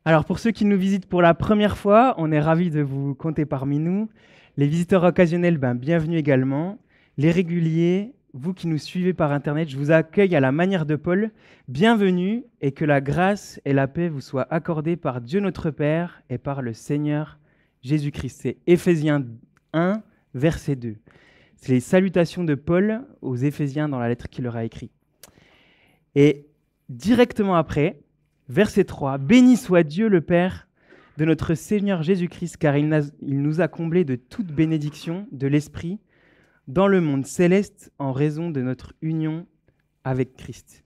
Alors, pour ceux qui nous visitent pour la première fois, on est ravis de vous compter parmi nous. Les visiteurs occasionnels, bienvenue également. Les réguliers, vous qui nous suivez par Internet, je vous accueille à la manière de Paul. Bienvenue et que la grâce et la paix vous soient accordées par Dieu notre Père et par le Seigneur Jésus-Christ. C'est Éphésiens 1, verset 2. C'est les salutations de Paul aux Éphésiens dans la lettre qu'il leur a écrite. Et directement après, verset 3, « Béni soit Dieu le Père de notre Seigneur Jésus-Christ, car il nous a comblés de toute bénédiction de l'Esprit dans le monde céleste en raison de notre union avec Christ. »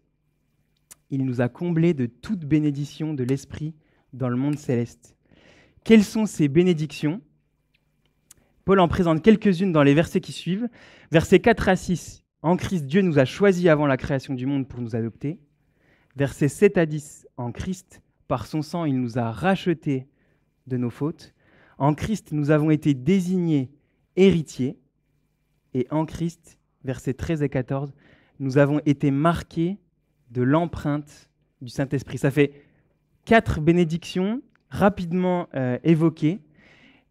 Il nous a comblés de toute bénédiction de l'Esprit dans le monde céleste. Quelles sont ces bénédictions ? Paul en présente quelques-unes dans les versets qui suivent. Versets 4 à 6, « En Christ, Dieu nous a choisis avant la création du monde pour nous adopter. » Versets 7 à 10, « En Christ, par son sang, il nous a rachetés de nos fautes. En Christ, nous avons été désignés héritiers. Et en Christ, versets 13 et 14, nous avons été marqués de l'empreinte du Saint-Esprit. » Ça fait 4 bénédictions rapidement évoquées.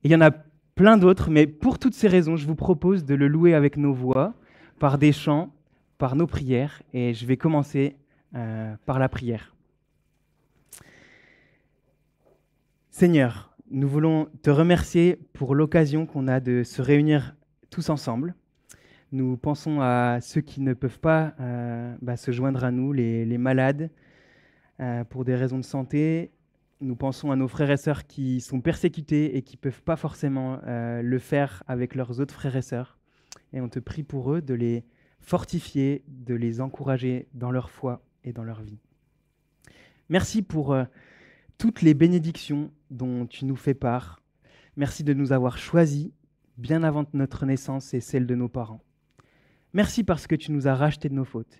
Et il y en a plein d'autres, mais pour toutes ces raisons, je vous propose de le louer avec nos voix, par des chants, par nos prières. Et je vais commencer par la prière. Seigneur, nous voulons te remercier pour l'occasion qu'on a de se réunir tous ensemble. Nous pensons à ceux qui ne peuvent pas se joindre à nous, les malades, pour des raisons de santé. Nous pensons à nos frères et sœurs qui sont persécutés et qui ne peuvent pas forcément le faire avec leurs autres frères et sœurs. Et on te prie pour eux de les fortifier, de les encourager dans leur foi et dans leur vie. Merci pour toutes les bénédictions dont tu nous fais part. Merci de nous avoir choisis bien avant notre naissance et celle de nos parents. Merci parce que tu nous as rachetés de nos fautes.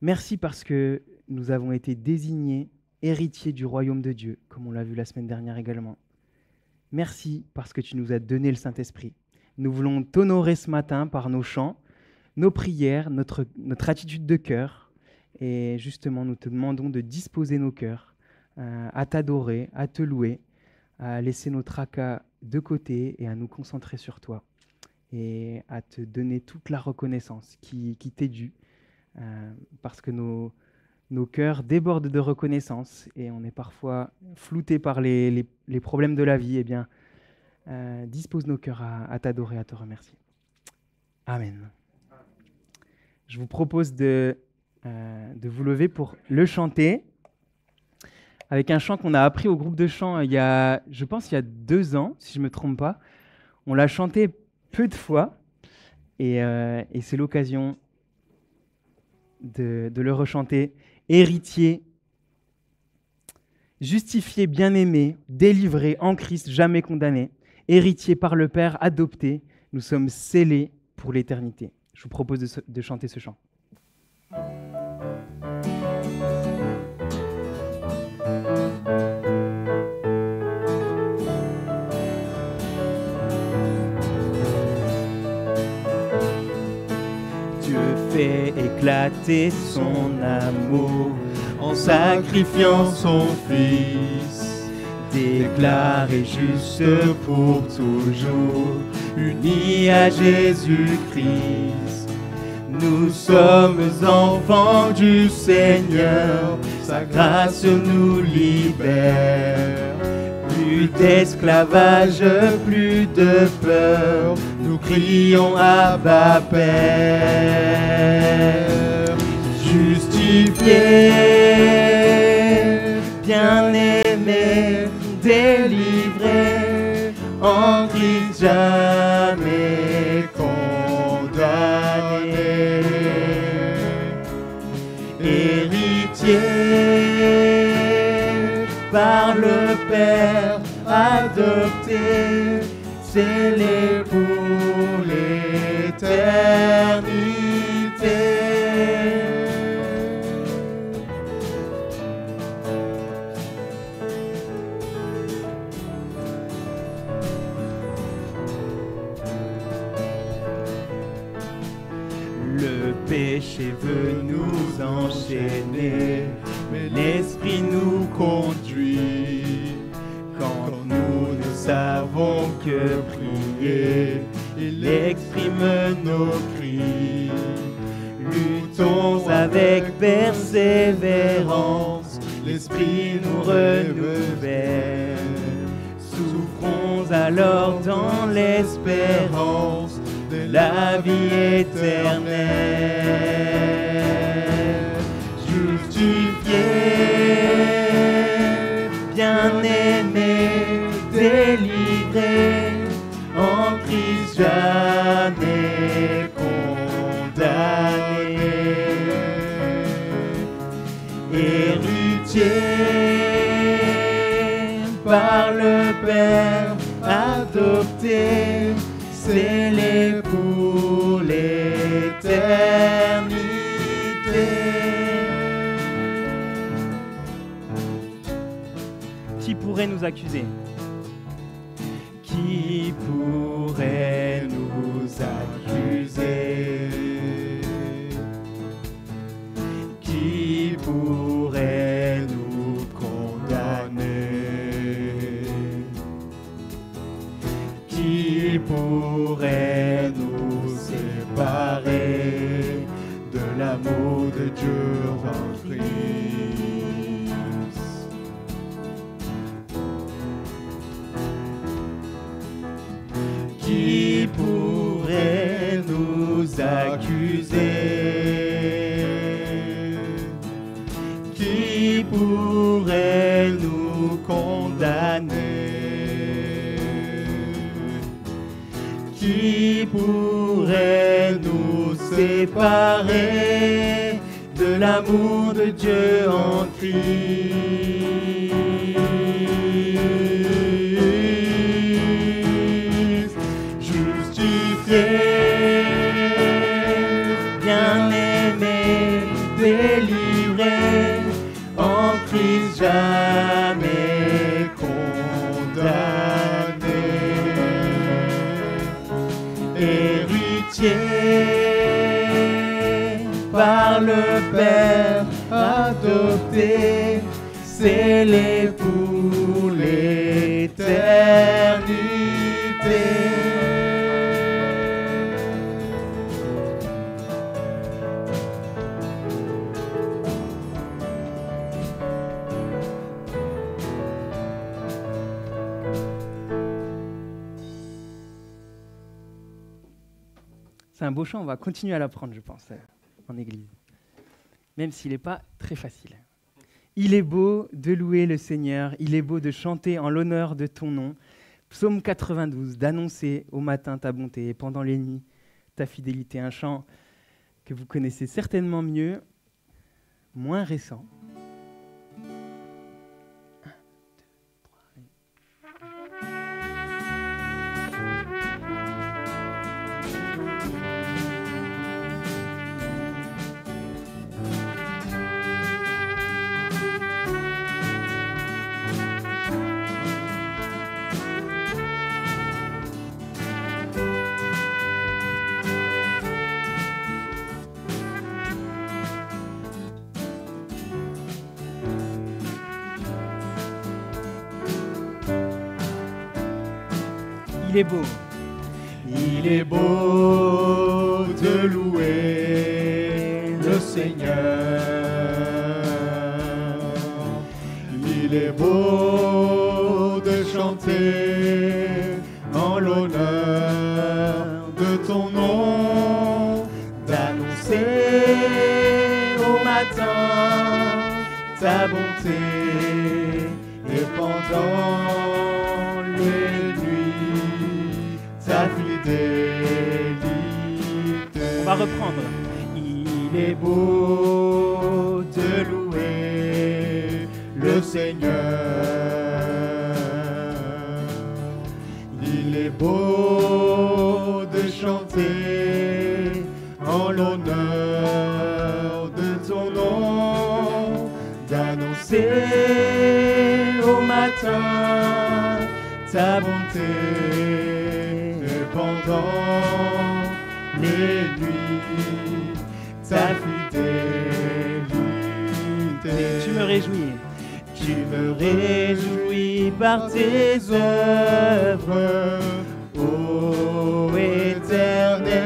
Merci parce que nous avons été désignés héritiers du royaume de Dieu, comme on l'a vu la semaine dernière également. Merci parce que tu nous as donné le Saint-Esprit. Nous voulons t'honorer ce matin par nos chants, nos prières, notre attitude de cœur. Et justement, nous te demandons de disposer nos cœurs à t'adorer, à te louer, à laisser nos tracas de côté et à nous concentrer sur toi et à te donner toute la reconnaissance qui t'est due parce que nos cœurs débordent de reconnaissance et on est parfois flouté par les problèmes de la vie. Eh bien, dispose nos cœurs à t'adorer, à te remercier. Amen. Je vous propose de vous lever pour le chanter avec un chant qu'on a appris au groupe de chant il y a 2 ans, si je ne me trompe pas. On l'a chanté peu de fois et c'est l'occasion de le rechanter. Héritier, justifié, bien-aimé, délivré en Christ, jamais condamné, héritier par le Père, adopté, nous sommes scellés pour l'éternité. Je vous propose de chanter ce chant. Dieu fait éclater son amour en sacrifiant son Fils, déclaré juste pour toujours, unis à Jésus-Christ. Nous sommes enfants du Seigneur, sa grâce nous libère. Plus d'esclavage, plus de peur, nous crions Abba Père. Justifié, bien-aimé, délivré, en Christ jamais condamné. Héritier par le Père adopté, scellé pour l'éternité. Le péché veut nous enchaîner, mais l'Esprit nous conduit. savons que prier, il exprime nos cris. Luttons avec persévérance, l'esprit nous renouvelle. Souffrons alors dans l'espérance de la vie éternelle. Justifiés, bien-aimés, délivrés, en Christ jamais condamnés. Héritiers par le Père adoptés, scellés pour l'éternité. Qui pourrait nous accuser? Qui pourrait nous accuser? Qui pourrait nous condamner? Qui pourrait nous séparer de l'amour de Dieu en Christ? Qui pourrait nous accuser? Qui pourrait nous condamner? Qui pourrait nous séparer de l'amour de Dieu en Christ? Bien-aimés, délivrés, en Christ jamais condamnés. Héritiers par le Père adoptés, scellés pour l'éternité. C'est un beau chant, on va continuer à l'apprendre, je pense, en église. Même s'il n'est pas très facile. Il est beau de louer le Seigneur, il est beau de chanter en l'honneur de ton nom. Psaume 92, d'annoncer au matin ta bonté et pendant les nuits ta fidélité. Un chant que vous connaissez certainement mieux, moins récent. Il est beau. Il est beau de louer le Seigneur. Il est beau de chanter en l'honneur de ton nom, d'annoncer au matin ta bonté et pendant les nuits ta fidélité. On va reprendre. Il est beau de louer le Seigneur. Il est beau de chanter en l'honneur de ton nom, d'annoncer au matin ta bonté et pendant les nuits ta fidélité. Tu me réjouis. Tu me réjouis béni par tes œuvres, ô Éternel,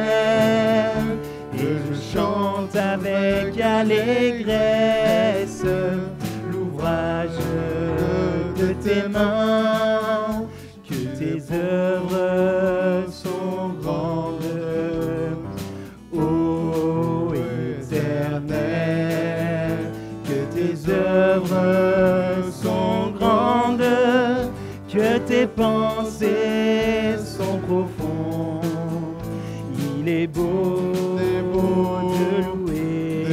et je chante avec allégresse l'ouvrage de tes mains, que tes œuvres sont grandes, ô Éternel, que tes œuvres sont grandes, que tes pensées sont profondes. Il est beau de louer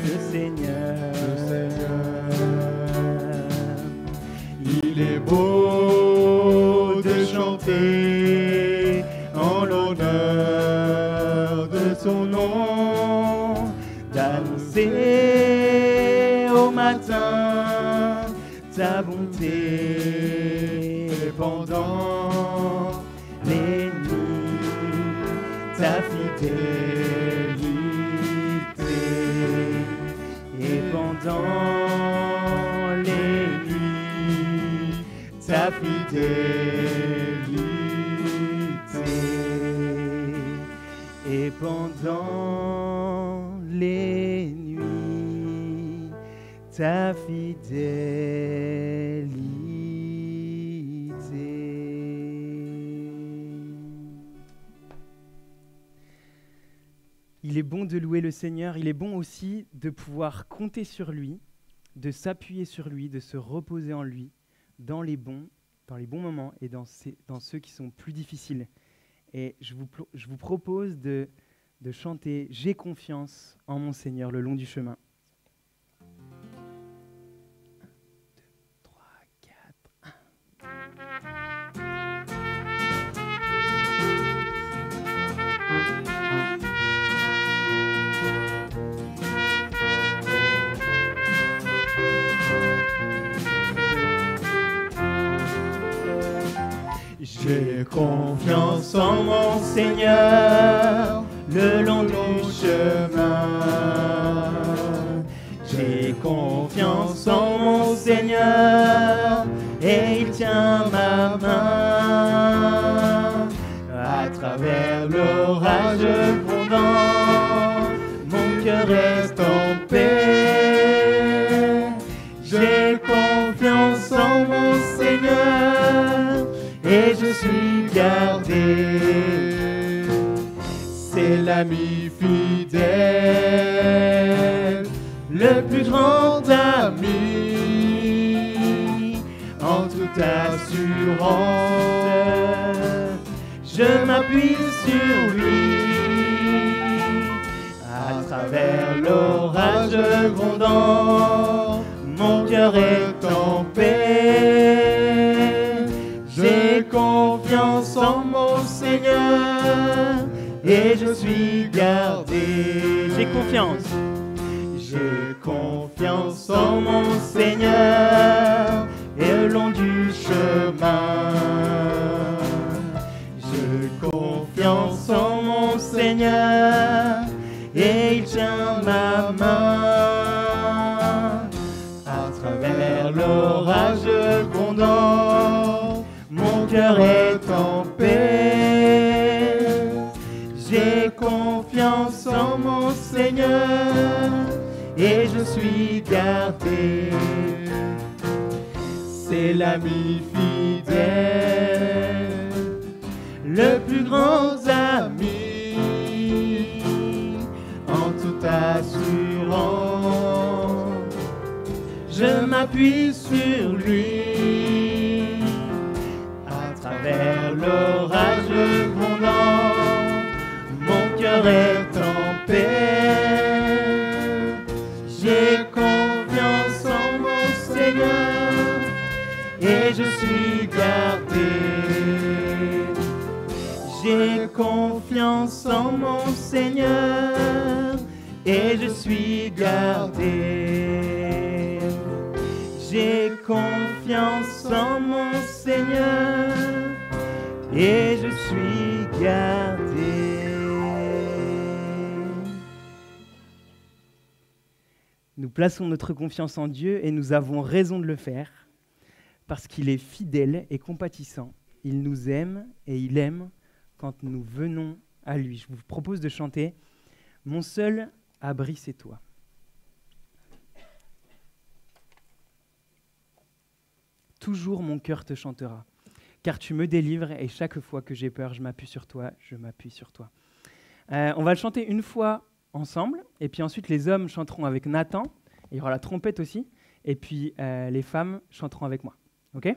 le Seigneur. Il est beau de chanter en l'honneur de son nom, d'annoncer au matin ta bonté pendant les nuits, ta fidélité, et pendant les nuits, ta fidélité, et pendant les nuits, ta fidélité. Il est bon de louer le Seigneur, il est bon aussi de pouvoir compter sur lui, de s'appuyer sur lui, de se reposer en lui, dans les bons moments et dans ceux qui sont plus difficiles. Et je vous propose de chanter « J'ai confiance en mon Seigneur » le long du chemin. 1, 2, 3, 4, 1. J'ai confiance en mon Seigneur le long du chemin. J'ai confiance en mon Seigneur et il tient ma main. À travers l'orage grondant, mon cœur reste en paix. J'ai confiance en mon Seigneur et je suis gardé. C'est l'ami fidèle, le plus grand ami. En toute assurance, je m'appuie sur lui. À travers l'orage grondant, mon cœur est en paix. J'ai confiance en mon Seigneur et je suis gardé. J'ai confiance. J'ai confiance en mon Seigneur et le long du chemin. J'ai confiance en mon Seigneur et il tient ma main. À travers l'orage grondant, mon cœur est en paix. J'ai confiance en mon Seigneur et je suis gardé. C'est l'ami fidèle, le plus grand ami. En toute assurance, je m'appuie sur lui. À travers l'orage grondant, mon cœur est en paix. J'ai confiance en mon Seigneur et je suis gardé. J'ai confiance en mon Seigneur et je suis gardé. J'ai confiance en mon Seigneur et je suis gardé. Nous plaçons notre confiance en Dieu et nous avons raison de le faire parce qu'il est fidèle et compatissant. Il nous aime et il aime quand nous venons à lui. Je vous propose de chanter « Mon seul abri, c'est toi ». Toujours mon cœur te chantera, car tu me délivres et chaque fois que j'ai peur, je m'appuie sur toi, je m'appuie sur toi. On va le chanter une fois ensemble, et puis ensuite les hommes chanteront avec Nathan, il y aura la trompette aussi, et puis les femmes chanteront avec moi. Ok ?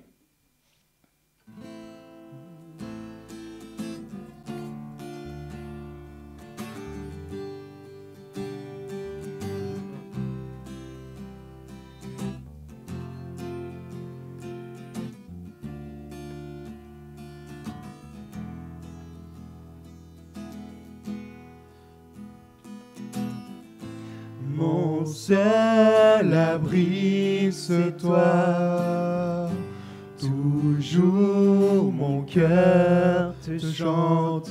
Mon seul abri, c'est toi. Toujours mon cœur te chantera,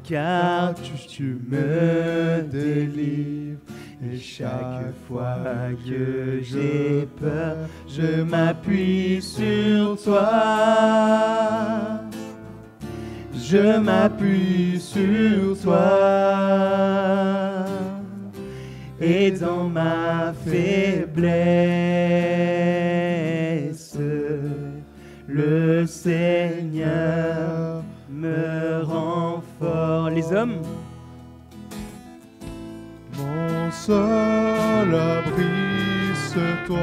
car tu me délivres. Et chaque fois que j'ai peur, je m'appuie sur toi. Je m'appuie sur toi. Et dans ma faiblesse, le Seigneur me rend fort. Les hommes, mon seul abri, c'est toi.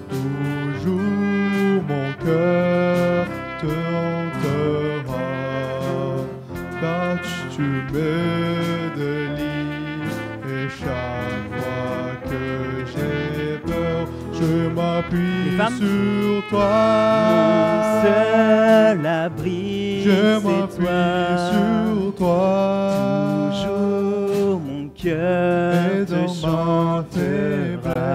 Toujours mon cœur te hantera, car tu me délivres. Et chaque fois que j'ai peur, je m'appuie sur toi. mon seul abri, Je c'est m'appuie toi. sur toi. Toujours mon cœur Et te dans ma chantera,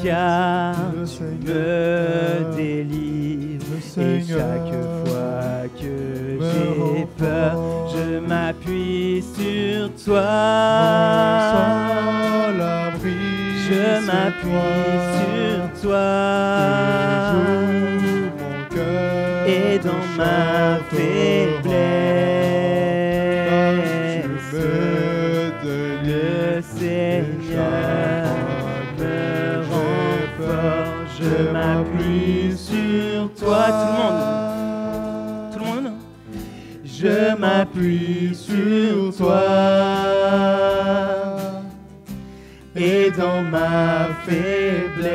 car le tu Seigneur, me délivres. le Et Seigneur chaque fois que me j'ai rend peur, fort. je m'appuie sur Mon toi. seul abri, Je c'est m'appuie sur toi. Toujours mon cœur Et te dans ma faiblesse, le Seigneur me rend fort. Je m'appuie sur toi. Tout le monde. Je m'appuie sur toi. Et dans ma faiblesse,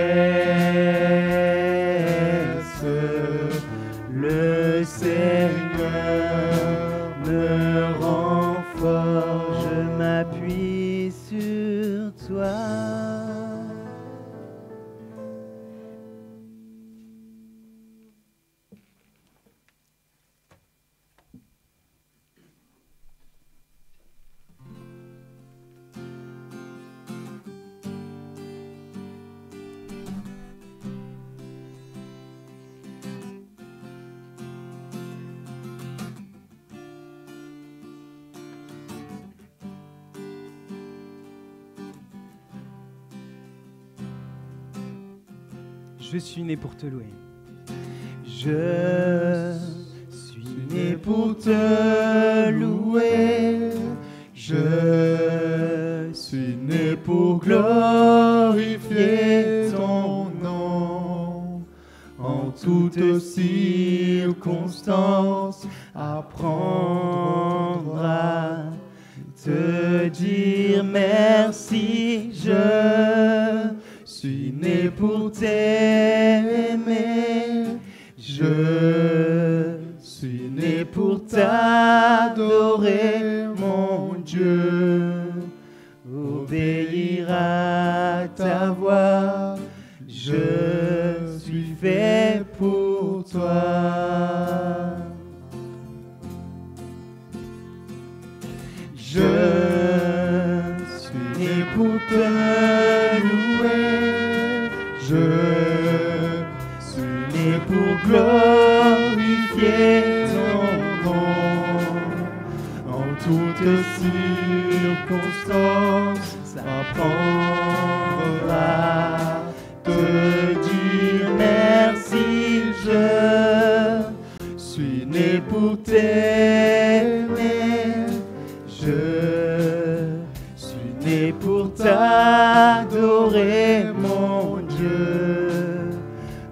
le Seigneur me rend fort. Je m'appuie sur toi. Je suis né pour te louer. Je suis né pour te louer. Je suis né pour glorifier ton nom. En toutes circonstances, apprendre à te dire merci. Je suis né pour t'aimer. Je suis né pour t'adorer, mon Dieu. Obéir à ta voix. Je suis fait pour toi. Je suis né pour te louer. Je suis né pour glorifier ton nom. En toutes circonstances, apprendre à te chanter pour t'adorer, mon Dieu,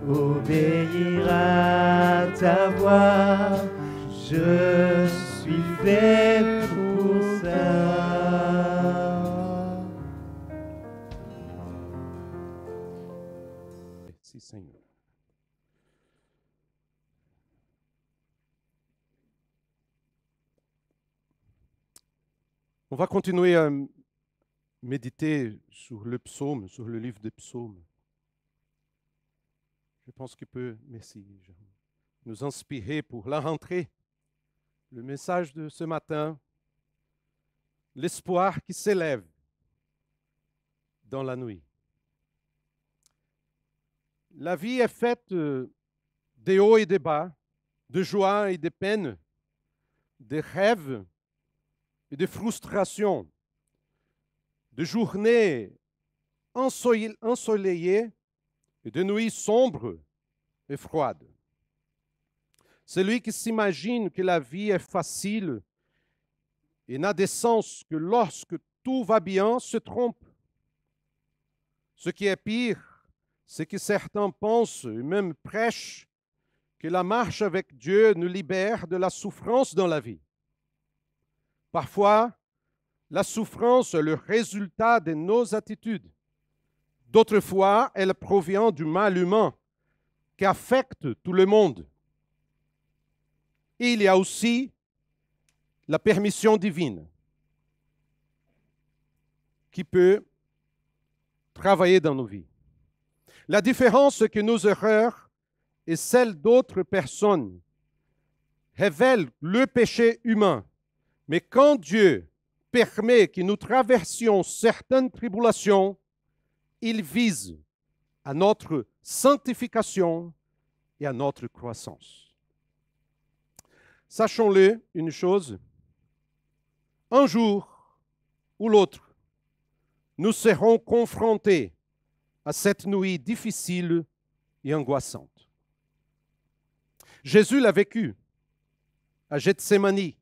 obéir à ta voix. Je suis fait pour ça. Merci Seigneur. On va continuer à méditer sur le psaume, sur le livre des psaumes. Je pense qu'il peut, merci, Jean, nous inspirer pour la rentrée. Le message de ce matin, l'espoir qui s'élève dans la nuit. La vie est faite des hauts et des bas, de joie et de peine, de rêves et de frustrations, de journées ensoleillées et de nuits sombres et froides. Celui qui s'imagine que la vie est facile et n'a de sens que lorsque tout va bien se trompe. Ce qui est pire, c'est que certains pensent et même prêchent que la marche avec Dieu nous libère de la souffrance dans la vie. Parfois, la souffrance est le résultat de nos attitudes. D'autres fois, elle provient du mal humain qui affecte tout le monde. Et il y a aussi la permission divine qui peut travailler dans nos vies. La différence, c'est que nos erreurs et celles d'autres personnes révèlent le péché humain. Mais quand Dieu permet que nous traversions certaines tribulations, il vise à notre sanctification et à notre croissance. Sachons-le une chose, un jour ou l'autre, nous serons confrontés à cette nuit difficile et angoissante. Jésus l'a vécu à Gethsémani,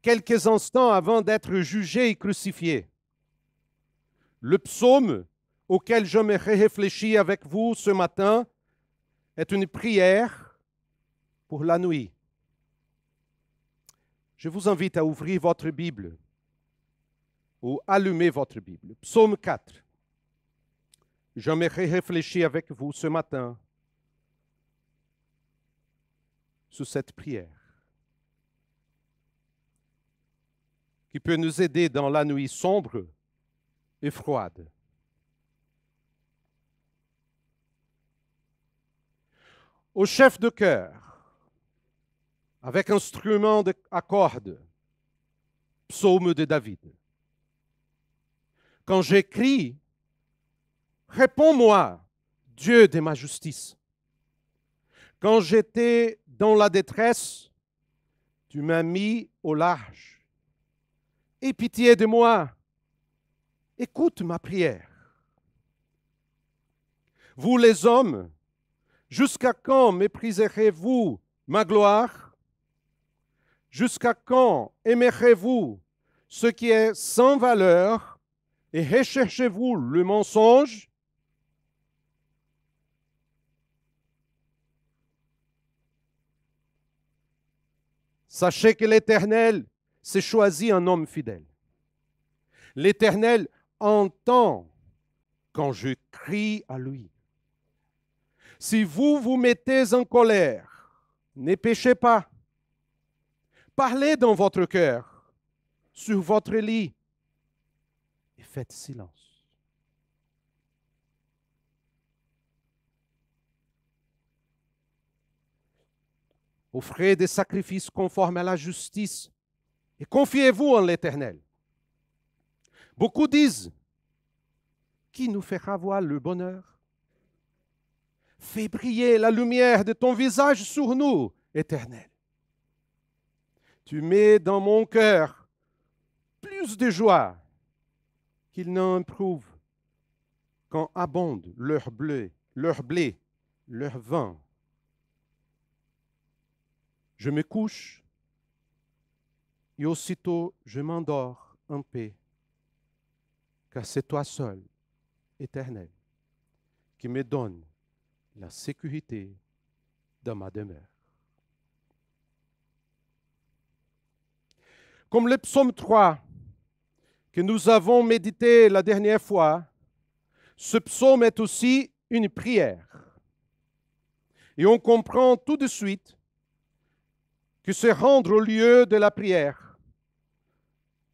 quelques instants avant d'être jugé et crucifié. Le psaume auquel j'aimerais réfléchir avec vous ce matin est une prière pour la nuit. Je vous invite à ouvrir votre Bible ou allumer votre Bible. Psaume 4. J'aimerais réfléchir avec vous ce matin sur cette prière qui peut nous aider dans la nuit sombre et froide. Au chef de chœur, avec instrument à cordes, psaume de David. Quand j'écris, réponds-moi, Dieu de ma justice. Quand j'étais dans la détresse, tu m'as mis au large. Aie pitié de moi, écoute ma prière. Vous les hommes, jusqu'à quand mépriserez-vous ma gloire? Jusqu'à quand aimerez-vous ce qui est sans valeur et recherchez-vous le mensonge? Sachez que l'Éternel s'est choisi un homme fidèle. L'Éternel entend quand je crie à lui. Si vous vous mettez en colère, ne péchez pas. Parlez dans votre cœur, sur votre lit, et faites silence. Offrez des sacrifices conformes à la justice et confiez-vous en l'Éternel. Beaucoup disent, qui nous fera voir le bonheur? Fais briller la lumière de ton visage sur nous, Éternel. Tu mets dans mon cœur plus de joie qu'ils n'en éprouvent quand abonde leur blé, leur vin. Je me couche et aussitôt je m'endors en paix. car c'est toi seul, Éternel, qui me donne la sécurité dans ma demeure. Comme le psaume 3 que nous avons médité la dernière fois, ce psaume est aussi une prière. Et on comprend tout de suite que se rendre au lieu de la prière,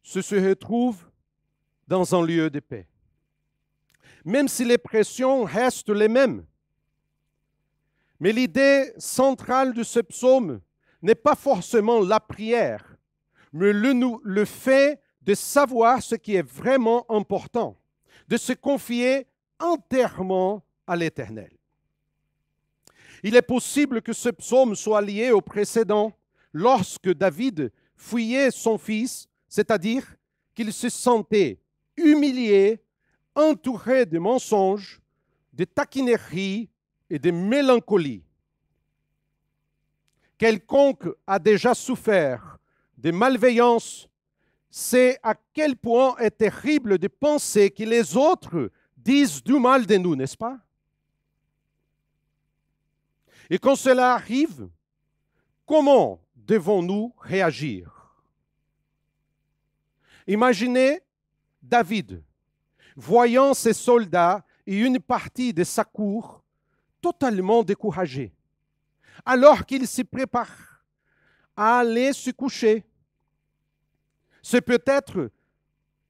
se retrouve dans un lieu de paix. Même si les pressions restent les mêmes. Mais l'idée centrale de ce psaume n'est pas forcément la prière, mais le fait de savoir ce qui est vraiment important, de se confier entièrement à l'Éternel. Il est possible que ce psaume soit lié au précédent, lorsque David fuyait son fils, c'est-à-dire qu'il se sentait humilié, entouré de mensonges, de taquineries et de mélancolie. Quiconque a déjà souffert de malveillance sait à quel point est terrible de penser que les autres disent du mal de nous, n'est-ce pas? Et quand cela arrive, comment devons-nous réagir? Imaginez David, voyant ses soldats et une partie de sa cour totalement découragés, alors qu'il se prépare à aller se coucher. C'est peut-être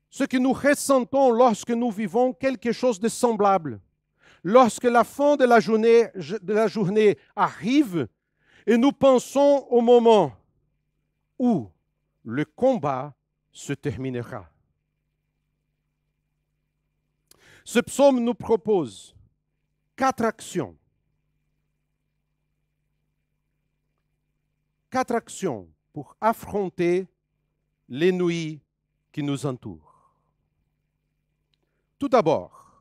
ce que nous ressentons lorsque nous vivons quelque chose de semblable. Lorsque la fin de la journée arrive et nous pensons au moment où le combat se terminera. Ce psaume nous propose 4 actions. 4 actions pour affronter les nuits qui nous entourent. Tout d'abord,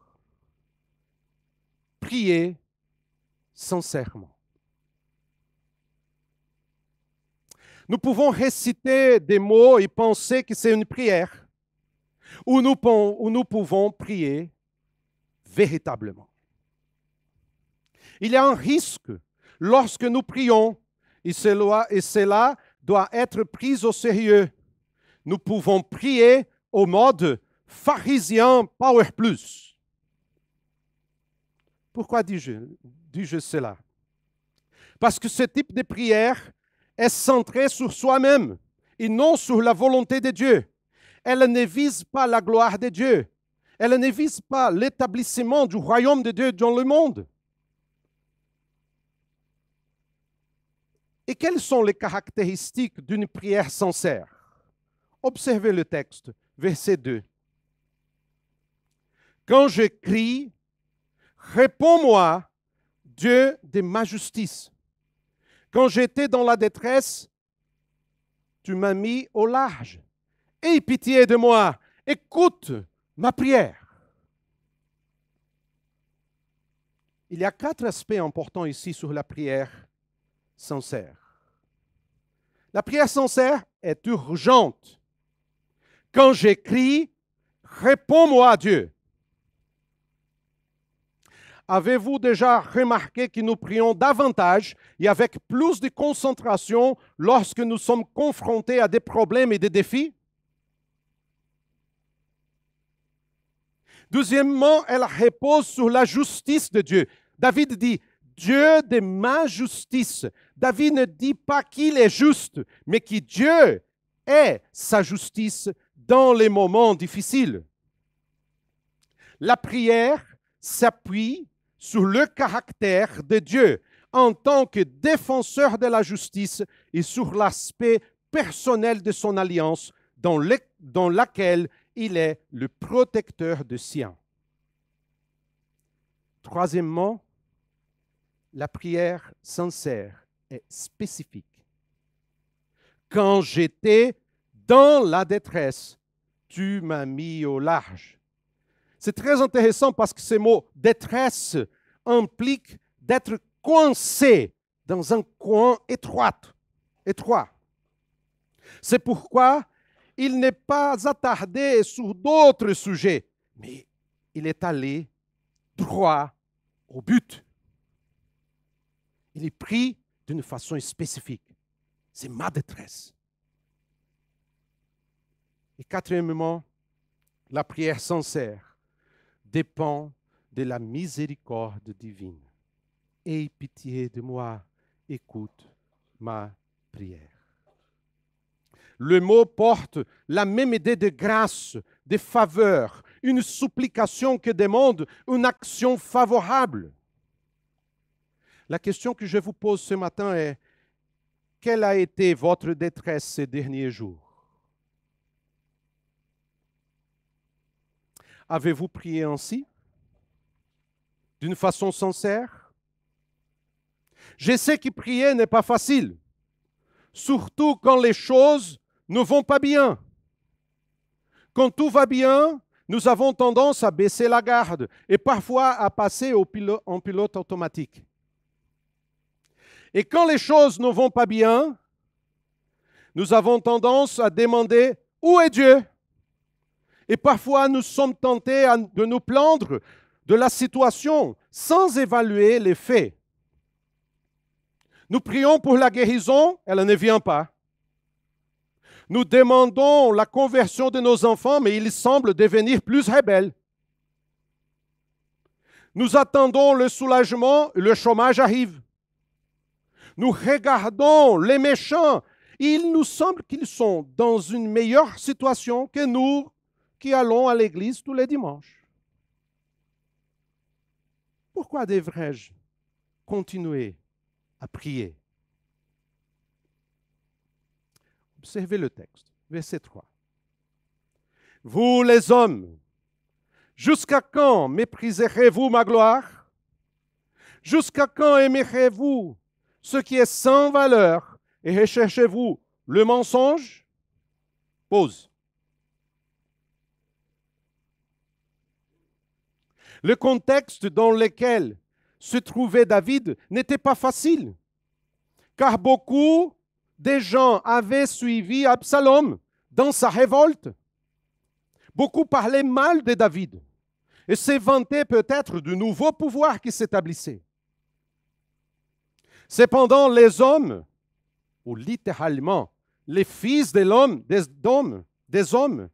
prier sincèrement. Nous pouvons réciter des mots et penser que c'est une prière, ou nous pouvons prier véritablement. Il y a un risque lorsque nous prions, et cela doit être pris au sérieux. Nous pouvons prier au mode pharisien Power Plus. Pourquoi dis-je cela? Parce que ce type de prière est centré sur soi-même et non sur la volonté de Dieu. Elle ne vise pas la gloire de Dieu. Elle ne vise pas l'établissement du royaume de Dieu dans le monde. Et quelles sont les caractéristiques d'une prière sincère? Observez le texte, verset 2. Quand je crie, réponds-moi, Dieu de ma justice. Quand j'étais dans la détresse, tu m'as mis au large. Aie pitié de moi, écoute ma prière. Il y a 4 aspects importants ici sur la prière sincère. La prière sincère est urgente. Quand j'écris, réponds-moi, Dieu. Avez-vous déjà remarqué que nous prions davantage et avec plus de concentration lorsque nous sommes confrontés à des problèmes et des défis? Deuxièmement, elle repose sur la justice de Dieu. David dit, Dieu de ma justice. David ne dit pas qu'il est juste, mais que Dieu est sa justice dans les moments difficiles. La prière s'appuie sur le caractère de Dieu en tant que défenseur de la justice et sur l'aspect personnel de son alliance dans laquelle il est le protecteur de siens. Troisièmement, la prière sincère est spécifique. Quand j'étais dans la détresse, tu m'as mis au large. C'est très intéressant parce que ce mot détresse implique d'être coincé dans un coin étroit. C'est pourquoi il n'est pas attardé sur d'autres sujets, Mais il est allé droit au but. Il est pris d'une façon spécifique. C'est ma détresse. Et quatrièmement, la prière sincère dépend de la miséricorde divine. Aie pitié de moi, écoute ma prière. Le mot porte la même idée de grâce, de faveur, une supplication qui demande une action favorable. La question que je vous pose ce matin est, quelle a été votre détresse ces derniers jours? Avez-vous prié ainsi? D'une façon sincère? Je sais que prier n'est pas facile, surtout quand les choses ne vont pas bien. Quand tout va bien, nous avons tendance à baisser la garde et parfois à passer en pilote automatique. Et quand les choses ne vont pas bien, nous avons tendance à demander « Où est Dieu ?» Et parfois, nous sommes tentés de nous plaindre de la situation sans évaluer les faits. Nous prions pour la guérison, elle ne vient pas. Nous demandons la conversion de nos enfants, mais ils semblent devenir plus rebelles. Nous attendons le soulagement, le chômage arrive. Nous regardons les méchants, il nous semble qu'ils sont dans une meilleure situation que nous qui allons à l'église tous les dimanches. Pourquoi devrais-je continuer à prier? Observez le texte, verset 3. Vous les hommes, jusqu'à quand mépriserez-vous ma gloire? Jusqu'à quand aimerez-vous ce qui est sans valeur et recherchez-vous le mensonge? Pause. Le contexte dans lequel se trouvait David n'était pas facile, car beaucoup de gens avaient suivi Absalom dans sa révolte. Beaucoup parlaient mal de David et se vantaient peut-être du nouveau pouvoir qui s'établissait. Cependant, les hommes, ou littéralement les fils de l'homme, des hommes,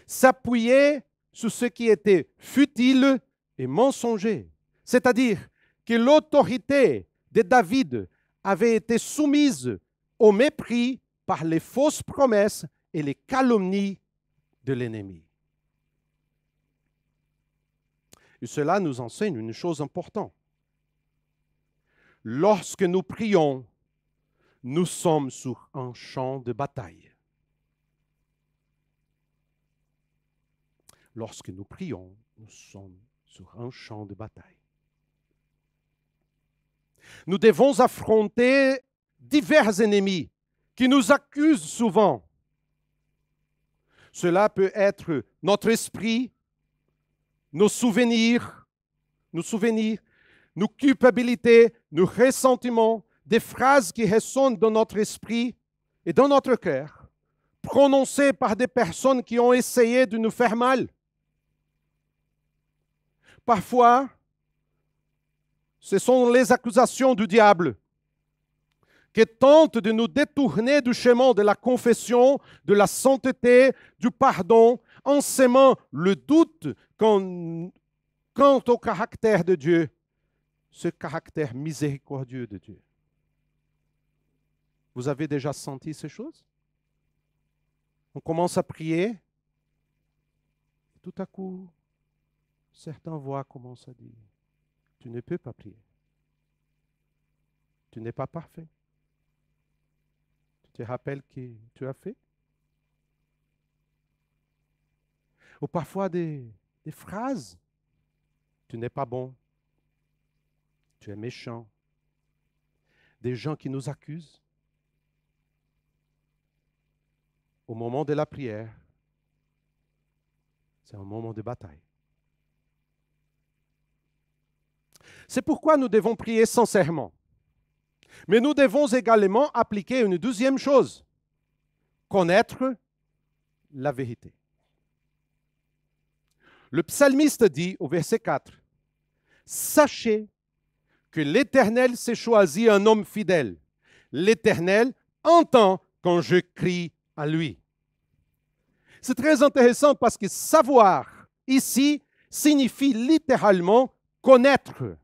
s'appuyaient sur ce qui était futile et mensonger. C'est-à-dire que l'autorité de David avait été soumise au mépris par les fausses promesses et les calomnies de l'ennemi. Et cela nous enseigne une chose importante. Lorsque nous prions, nous sommes sur un champ de bataille. Lorsque nous prions, nous sommes sur un champ de bataille. Nous devons affronter divers ennemis qui nous accusent souvent. Cela peut être notre esprit, nos souvenirs, nos culpabilités, nos ressentiments, des phrases qui résonnent dans notre esprit et dans notre cœur, prononcées par des personnes qui ont essayé de nous faire mal. Parfois, ce sont les accusations du diable qui tentent de nous détourner du chemin de la confession, de la sainteté, du pardon, en sémant le doute quant au caractère de Dieu, ce caractère miséricordieux de Dieu. Vous avez déjà senti ces choses? On commence à prier, tout à coup, certaines voix commencent à dire, tu ne peux pas prier. Tu n'es pas parfait. Tu te rappelles ce que tu as fait? Ou parfois des phrases. Tu n'es pas bon. Tu es méchant. Des gens qui nous accusent. Au moment de la prière, c'est un moment de bataille. C'est pourquoi nous devons prier sincèrement. Mais nous devons également appliquer une deuxième chose, connaître la vérité. Le psalmiste dit au verset 4, « Sachez que l'Éternel s'est choisi un homme fidèle. L'Éternel entend quand je crie à lui. » C'est très intéressant parce que savoir ici signifie littéralement connaître.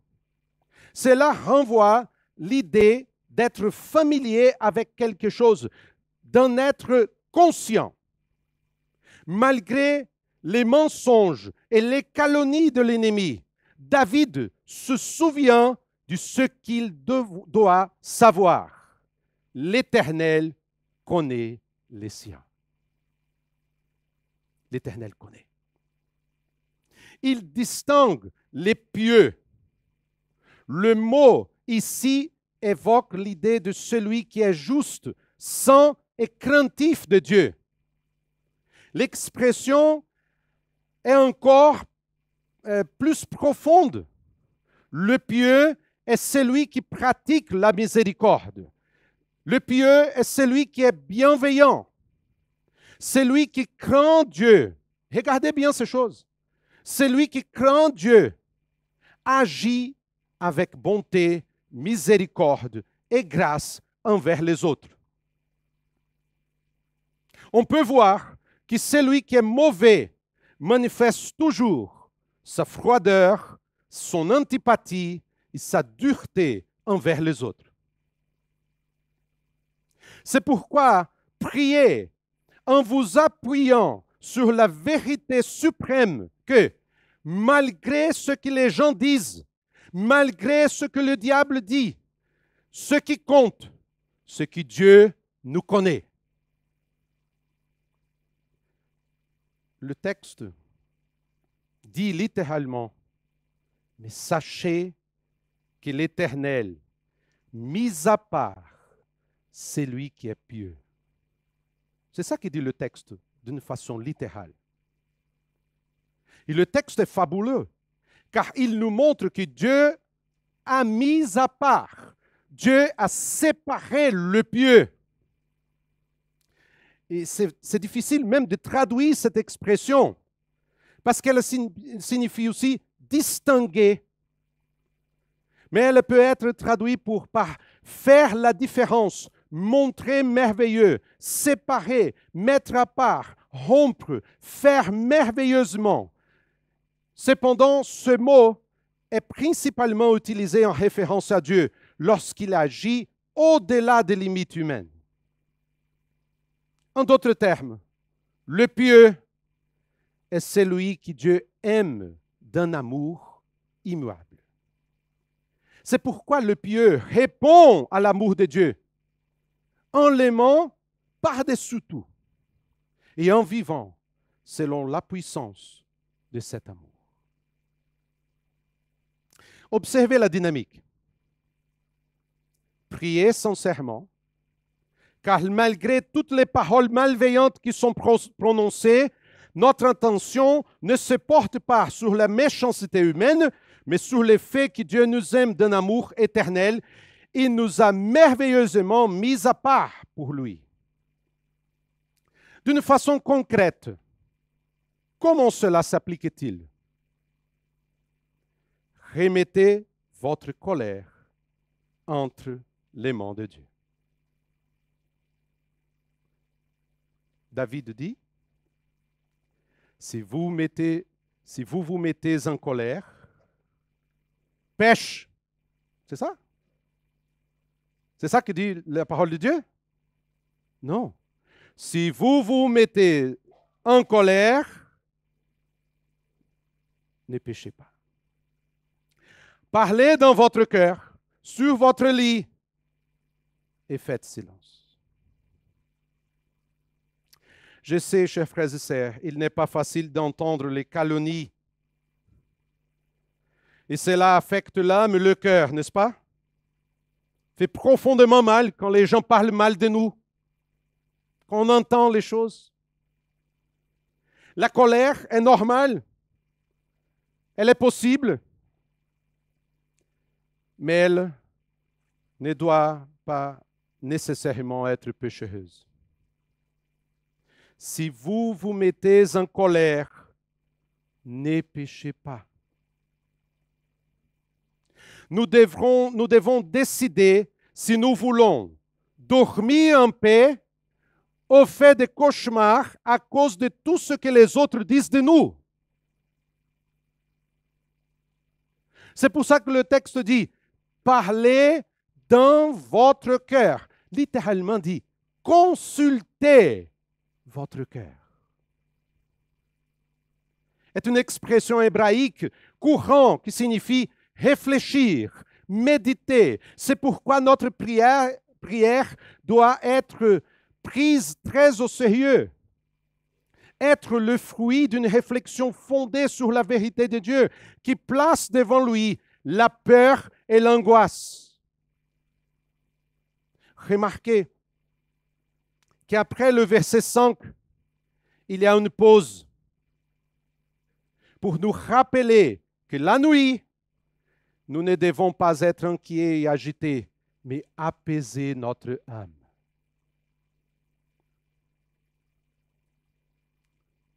Cela renvoie l'idée d'être familier avec quelque chose, d'en être conscient. Malgré les mensonges et les calomnies de l'ennemi, David se souvient de ce qu'il doit savoir. L'Éternel connaît les siens. L'Éternel connaît. Il distingue les pieux. Le mot ici évoque l'idée de celui qui est juste, saint et craintif de Dieu. L'expression est encore plus profonde. Le pieux est celui qui pratique la miséricorde. Le pieux est celui qui est bienveillant. Celui qui craint Dieu. Regardez bien ces choses. Celui qui craint Dieu agit avec bonté, miséricorde et grâce envers les autres. On peut voir que celui qui est mauvais manifeste toujours sa froideur, son antipathie et sa dureté envers les autres. C'est pourquoi priez en vous appuyant sur la vérité suprême que, malgré ce que les gens disent, malgré ce que le diable dit, ce qui compte, c'est que Dieu nous connaît. Le texte dit littéralement, « Mais sachez que l'Éternel, mis à part, c'est lui qui est pieux. » C'est ça que dit le texte d'une façon littérale. Et le texte est fabuleux, car il nous montre que Dieu a mis à part, Dieu a séparé le pieux. Et c'est difficile même de traduire cette expression, parce qu'elle signifie aussi distinguer. Mais elle peut être traduite par faire la différence, montrer merveilleux, séparer, mettre à part, rompre, faire merveilleusement. Cependant, ce mot est principalement utilisé en référence à Dieu lorsqu'il agit au-delà des limites humaines. En d'autres termes, le pieux est celui que Dieu aime d'un amour immuable. C'est pourquoi le pieux répond à l'amour de Dieu en l'aimant par-dessus tout et en vivant selon la puissance de cet amour. Observez la dynamique. Priez sincèrement, car malgré toutes les paroles malveillantes qui sont prononcées, notre intention ne se porte pas sur la méchanceté humaine, mais sur le fait que Dieu nous aime d'un amour éternel. Il nous a merveilleusement mis à part pour lui. D'une façon concrète, comment cela s'applique-t-il? Remettez votre colère entre les mains de Dieu. David dit, si vous vous mettez en colère, pêche. C'est ça? C'est ça que dit la parole de Dieu? Non. Si vous vous mettez en colère, ne péchez pas. Parlez dans votre cœur, sur votre lit, et faites silence. Je sais, chers frères et sœurs, il n'est pas facile d'entendre les calomnies. Et cela affecte l'âme et le cœur, n'est-ce pas? Fait profondément mal quand les gens parlent mal de nous, quand on entend les choses. La colère est normale, elle est possible, mais elle ne doit pas nécessairement être pécheuse. Si vous vous mettez en colère, ne péchez pas. Nous devons décider si nous voulons dormir en paix au fait des cauchemars à cause de tout ce que les autres disent de nous. C'est pour ça que le texte dit « Parlez dans votre cœur ». Littéralement dit « Consultez votre cœur ». C'est une expression hébraïque courante qui signifie réfléchir, méditer. C'est pourquoi notre prière doit être prise très au sérieux. Être le fruit d'une réflexion fondée sur la vérité de Dieu qui place devant lui la peur et l'angoisse. Remarquez qu'après le verset 5, il y a une pause pour nous rappeler que la nuit, nous ne devons pas être inquiets et agités, mais apaiser notre âme.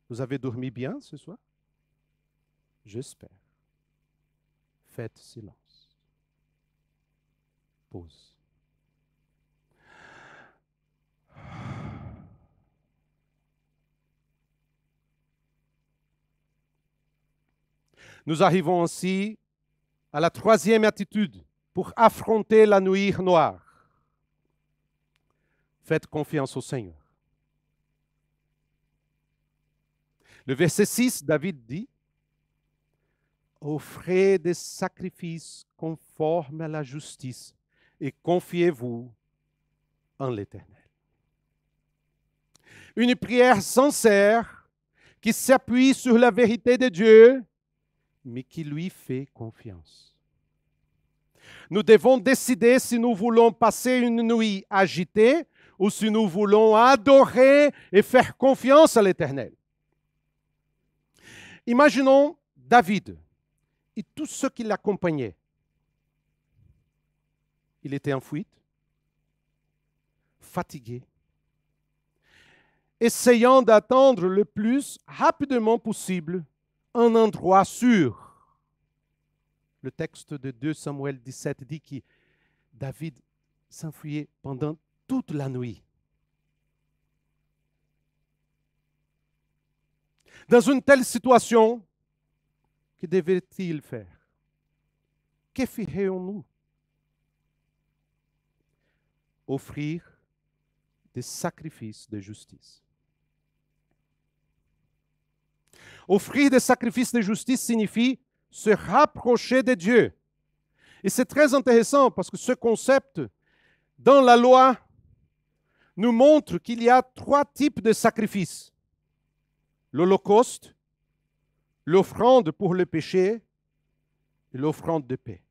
Vous avez dormi bien ce soir? J'espère. Faites silence. Pause. Nous arrivons ainsi à la troisième attitude pour affronter la nuit noire. Faites confiance au Seigneur. Le verset 6, David dit « Offrez des sacrifices conformes à la justice et confiez-vous en l'Éternel. » Une prière sincère qui s'appuie sur la vérité de Dieu, mais qui lui fait confiance. Nous devons décider si nous voulons passer une nuit agitée ou si nous voulons adorer et faire confiance à l'Éternel. Imaginons David et tous ceux qui l'accompagnaient. Il était en fuite, fatigué, essayant d'attendre le plus rapidement possible un endroit sûr. Le texte de 2 Samuel 17 dit que David s'enfuyait pendant toute la nuit. Dans une telle situation, que devait-il faire? Que ferions-nous? Offrir des sacrifices de justice. Offrir des sacrifices de justice signifie se rapprocher de Dieu. Et c'est très intéressant parce que ce concept, dans la loi, nous montre qu'il y a 3 types de sacrifices. L'holocauste, l'offrande pour le péché et l'offrande de paix.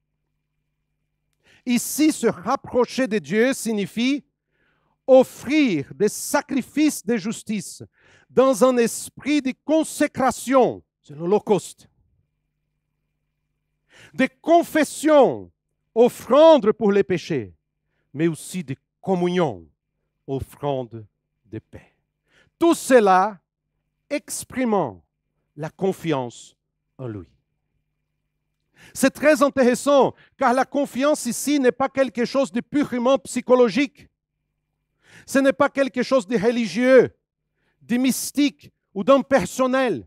Ici, se rapprocher de Dieu signifie offrir des sacrifices de justice dans un esprit de consécration, c'est l'Holocauste, de confession, offrande pour les péchés, mais aussi de communion, offrande de paix. Tout cela exprimant la confiance en lui. C'est très intéressant, car la confiance ici n'est pas quelque chose de purement psychologique. Ce n'est pas quelque chose de religieux, de mystique ou d'impersonnel.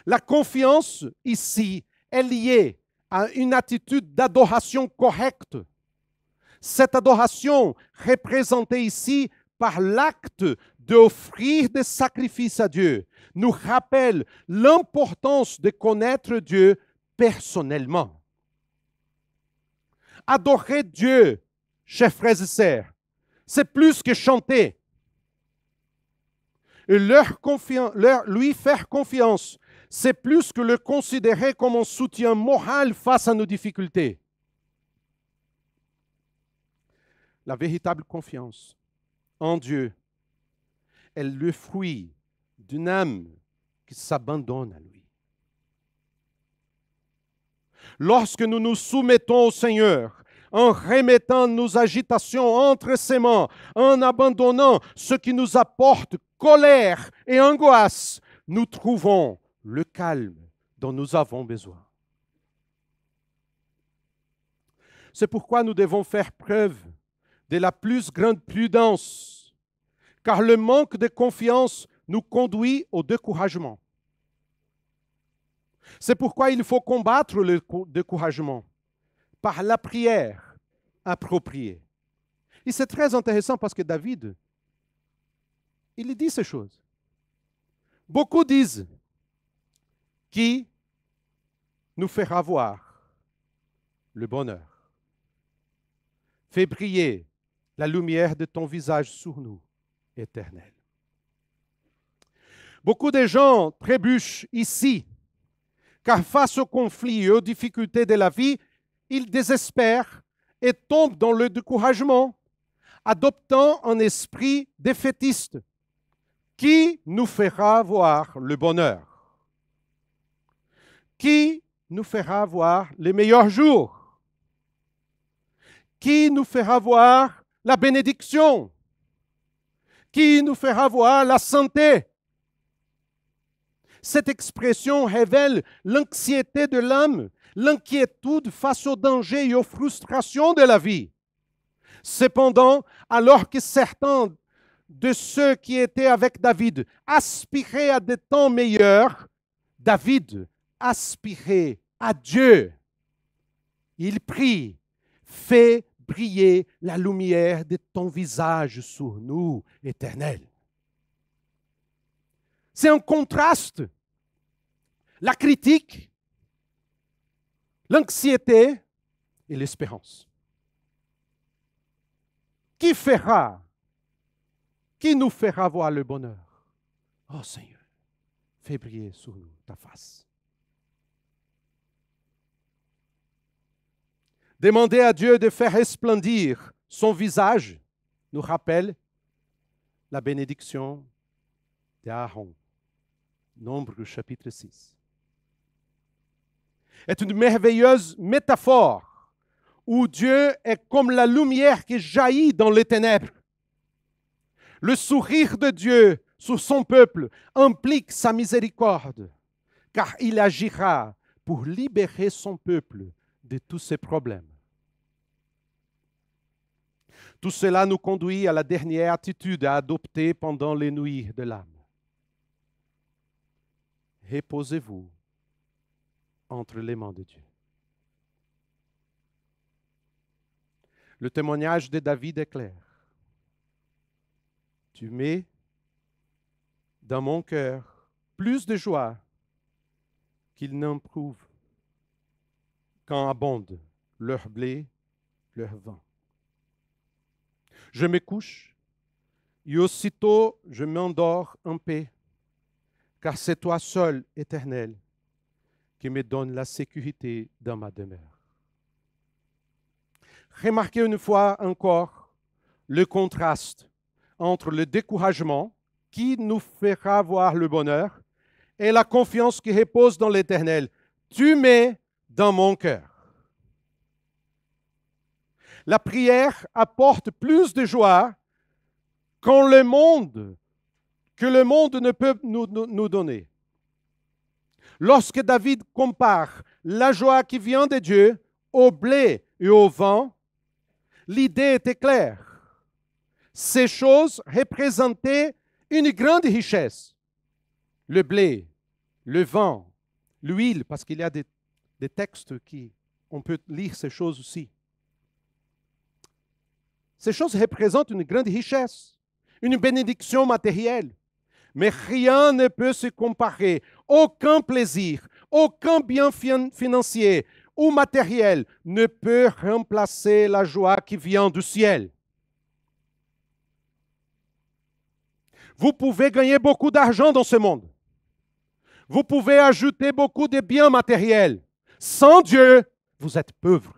La confiance ici est liée à une attitude d'adoration correcte. Cette adoration représentée ici par l'acte d'offrir des sacrifices à Dieu nous rappelle l'importance de connaître Dieu personnellement. Adorer Dieu, chers frères et sœurs, c'est plus que chanter. Et lui faire confiance, c'est plus que le considérer comme un soutien moral face à nos difficultés. La véritable confiance en Dieu est le fruit d'une âme qui s'abandonne à lui. Lorsque nous nous soumettons au Seigneur, en remettant nos agitations entre ses mains, en abandonnant ce qui nous apporte colère et angoisse, nous trouvons le calme dont nous avons besoin. C'est pourquoi nous devons faire preuve de la plus grande prudence, car le manque de confiance nous conduit au découragement. C'est pourquoi il faut combattre le découragement par la prière appropriée. Et c'est très intéressant parce que David, il dit ces choses. Beaucoup disent, qui nous fera voir le bonheur? Fais briller la lumière de ton visage sur nous, Éternel. Beaucoup de gens trébuchent ici, car face aux conflits et aux difficultés de la vie, ils désespèrent et tombent dans le découragement, adoptant un esprit défaitiste. Qui nous fera voir le bonheur? Qui nous fera voir les meilleurs jours? Qui nous fera voir la bénédiction? Qui nous fera voir la santé? Cette expression révèle l'anxiété de l'âme, l'inquiétude face aux dangers et aux frustrations de la vie. Cependant, alors que certains de ceux qui étaient avec David aspiraient à des temps meilleurs, David aspirait à Dieu. Il prie, fais briller la lumière de ton visage sur nous, Éternel. C'est un contraste. La critique, l'anxiété et l'espérance. Qui nous fera voir le bonheur? Oh Seigneur, fais briller sur nous ta face. Demander à Dieu de faire resplendir son visage nous rappelle la bénédiction d'Aaron. Nombre chapitre 6. Est une merveilleuse métaphore où Dieu est comme la lumière qui jaillit dans les ténèbres. Le sourire de Dieu sur son peuple implique sa miséricorde, car il agira pour libérer son peuple de tous ses problèmes. Tout cela nous conduit à la dernière attitude à adopter pendant les nuits de l'âme. Reposez-vous entre les mains de Dieu. Le témoignage de David est clair. Tu mets dans mon cœur plus de joie qu'ils n'en prouvent quand abonde leur blé, leur vin. Je me couche et aussitôt je m'endors en paix, car c'est toi seul, Éternel, qui me donne la sécurité dans ma demeure. Remarquez une fois encore le contraste entre le découragement qui nous fera voir le bonheur et la confiance qui repose dans l'Éternel. Tu mets dans mon cœur. La prière apporte plus de joie que le monde ne peut nous donner. Lorsque David compare la joie qui vient de Dieu au blé et au vin, l'idée était claire. Ces choses représentaient une grande richesse. Le blé, le vin, l'huile, parce qu'il y a des textes qui, on peut lire ces choses aussi. Ces choses représentent une grande richesse, une bénédiction matérielle. Mais rien ne peut se comparer, aucun plaisir, aucun bien financier ou matériel ne peut remplacer la joie qui vient du ciel. Vous pouvez gagner beaucoup d'argent dans ce monde. Vous pouvez ajouter beaucoup de biens matériels. Sans Dieu, vous êtes pauvre.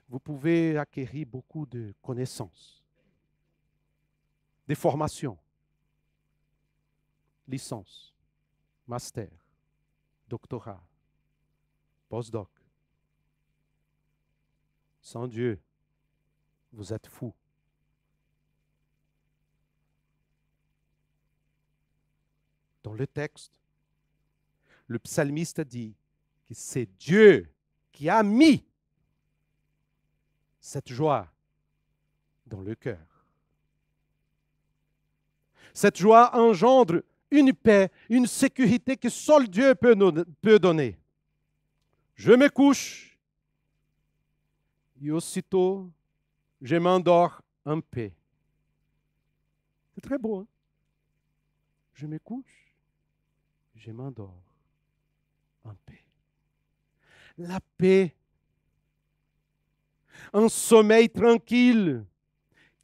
Vous pouvez acquérir beaucoup de connaissances, des formations, licence, master, doctorat, postdoc. Sans Dieu, vous êtes fou. dans le texte, le psalmiste dit que c'est Dieu qui a mis cette joie dans le cœur. Cette joie engendre une paix, une sécurité que seul Dieu peut donner. Je me couche et aussitôt, je m'endors en paix. C'est très beau, hein? Je me couche, je m'endors en paix. La paix, un sommeil tranquille.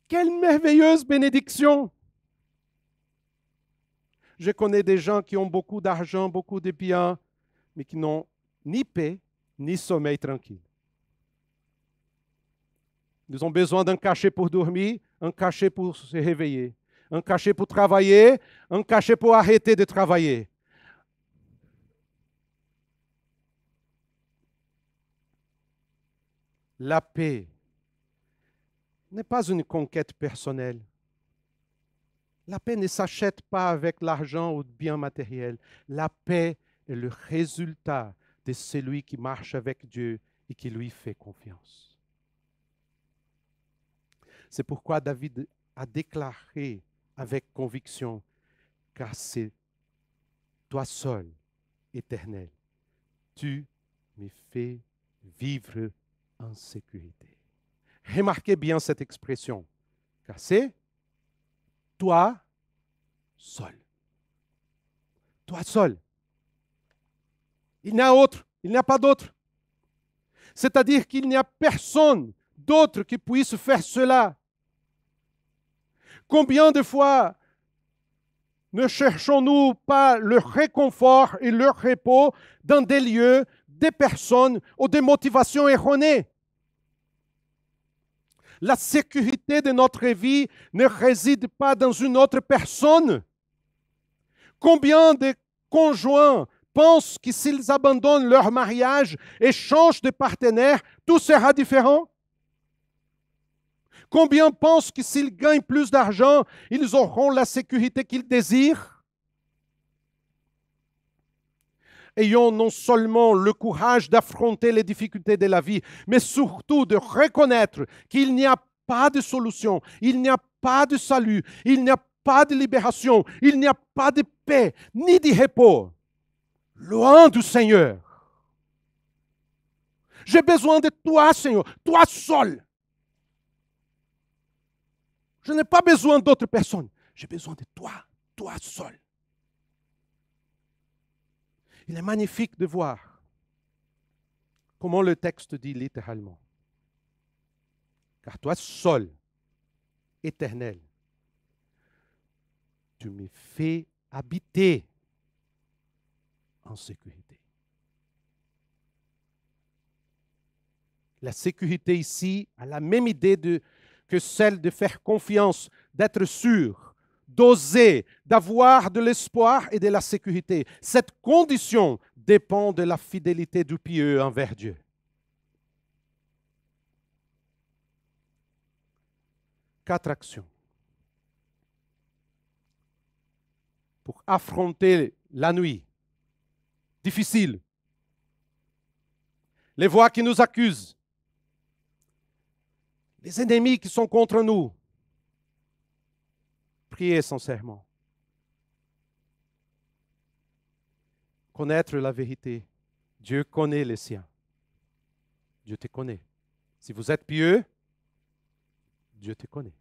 Quelle merveilleuse bénédiction! Je connais des gens qui ont beaucoup d'argent, beaucoup de biens, mais qui n'ont ni paix, ni sommeil tranquille. Ils ont besoin d'un cachet pour dormir, un cachet pour se réveiller, un cachet pour travailler, un cachet pour arrêter de travailler. La paix n'est pas une conquête personnelle. La paix ne s'achète pas avec l'argent ou le bien matériel. La paix est le résultat de celui qui marche avec Dieu et qui lui fait confiance. C'est pourquoi David a déclaré avec conviction, car c'est toi seul, Éternel, tu me fais vivre en sécurité. Remarquez bien cette expression, car c'est toi seul. Toi seul. Il n'y a autre, il n'y a pas d'autre. C'est-à-dire qu'il n'y a personne d'autre qui puisse faire cela. Combien de fois ne cherchons-nous pas le réconfort et le repos dans des lieux, des personnes ou des motivations erronées? La sécurité de notre vie ne réside pas dans une autre personne. Combien de conjoints pensent que s'ils abandonnent leur mariage et changent de partenaire, tout sera différent? Combien pensent que s'ils gagnent plus d'argent, ils auront la sécurité qu'ils désirent? Ayons non seulement le courage d'affronter les difficultés de la vie, mais surtout de reconnaître qu'il n'y a pas de solution, il n'y a pas de salut, il n'y a pas de libération, il n'y a pas de paix, ni de repos. Loin du Seigneur. J'ai besoin de toi, Seigneur, toi seul. Je n'ai pas besoin d'autres personnes. J'ai besoin de toi, toi seul. Il est magnifique de voir comment le texte dit littéralement. Car toi seul, Éternel, tu me fais habiter en sécurité. La sécurité ici a la même idée que celle de faire confiance, d'être sûr, d'oser, d'avoir de l'espoir et de la sécurité. Cette condition dépend de la fidélité du pieux envers Dieu. Quatre actions pour affronter la nuit difficile, les voix qui nous accusent, les ennemis qui sont contre nous. Priez sincèrement. Connaître la vérité. Dieu connaît les siens. Dieu te connaît. Si vous êtes pieux, Dieu te connaît.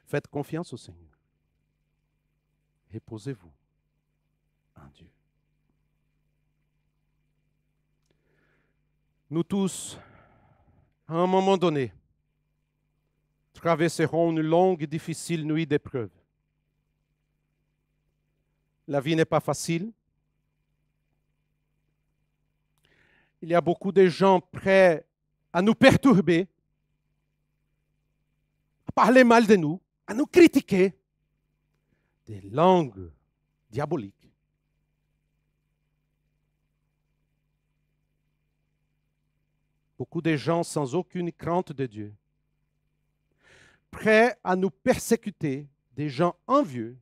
Faites confiance au Seigneur. Reposez-vous en Dieu. Nous tous, à un moment donné, traverserons une longue et difficile nuit d'épreuves. La vie n'est pas facile. Il y a beaucoup de gens prêts à nous perturber, à parler mal de nous, à nous critiquer. Des langues diaboliques. Beaucoup de gens sans aucune crainte de Dieu, prêts à nous persécuter, des gens envieux,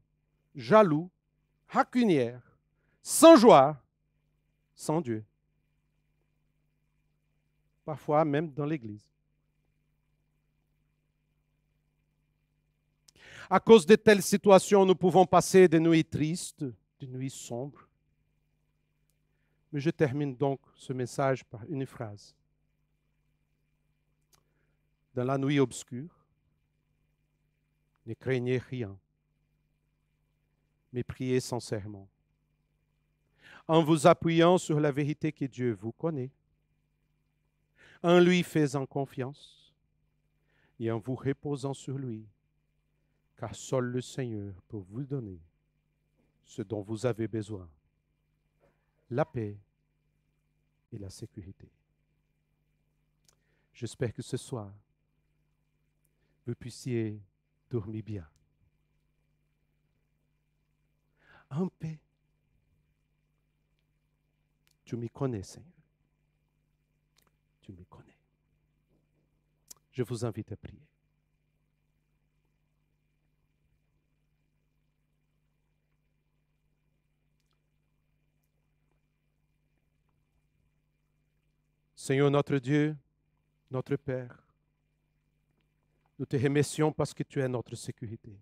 jaloux, rancunière, sans joie, sans Dieu. Parfois même dans l'Église. À cause de telles situations, nous pouvons passer des nuits tristes, des nuits sombres. Mais je termine donc ce message par une phrase. Dans la nuit obscure, ne craignez rien, mais priez sincèrement, en vous appuyant sur la vérité que Dieu vous connaît, en lui faisant confiance et en vous reposant sur lui, car seul le Seigneur peut vous donner ce dont vous avez besoin, la paix et la sécurité. J'espère que ce soir, vous puissiez dormir bien, en paix. Tu me connais, Seigneur. Tu me connais. Je vous invite à prier. Seigneur notre Dieu, notre Père, nous te remercions parce que tu es notre sécurité.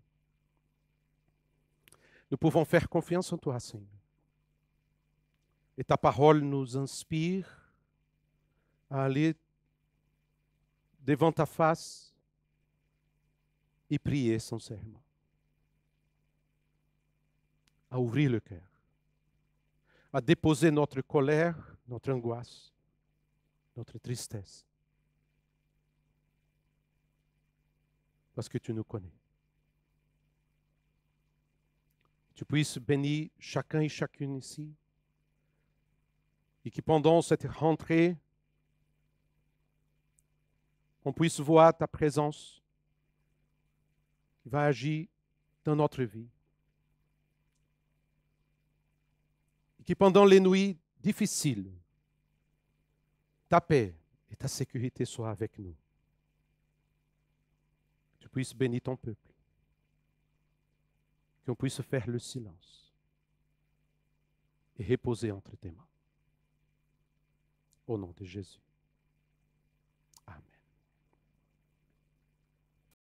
Nous pouvons faire confiance en toi, Seigneur. Et ta parole nous inspire à aller devant ta face et prier sincèrement. À ouvrir le cœur. À déposer notre colère, notre angoisse, notre tristesse. Parce que tu nous connais. Tu puisses bénir chacun et chacune ici. Et que pendant cette rentrée, on puisse voir ta présence qui va agir dans notre vie. Et que pendant les nuits difficiles, ta paix et ta sécurité soient avec nous. Que tu puisses bénir ton peuple. Qu'on puisse faire le silence et reposer entre tes mains. Au nom de Jésus.